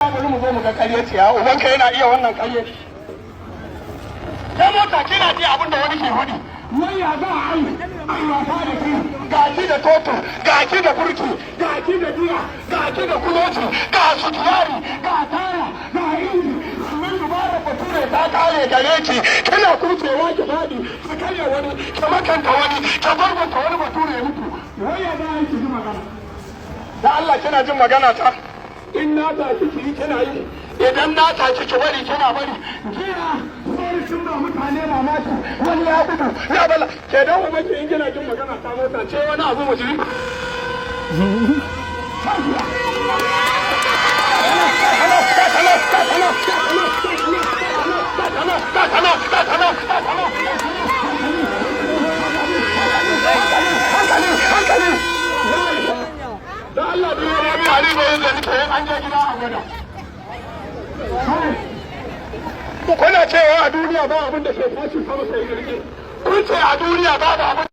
bari mu zo mu ga ƙarya ce ya ubanka yana iya wannan ƙarya. Sai mota kina ji abin da wani ke faɗi. Wai ya za a yi wasa da ki gaki da toto gaki da burki gaki da giya gaki da kuloti ga sutiyari ga taya ga inji amma dubara bature ta kare gare ki kina kurcewa ki faɗi ki karya wani ki makanta wani ki barbanta wani bature ya mutu. Wai ya za a yi ki ji magana. Da Allah kina jin magana ta. In na tashi ki kina yi idan na tashi ki bari kina bari jiya sai sun ba mutane mamaki wani ya gudu ya bala ke dan uba ki in kina jin magana ta mota ce wani abu mu ji da Allah biyu ya bi Ali bai da nake an je gida a gwada. Kuna cewa a duniya ba abin da ke tashi sama sai girgi. Kun ce a duniya ba abin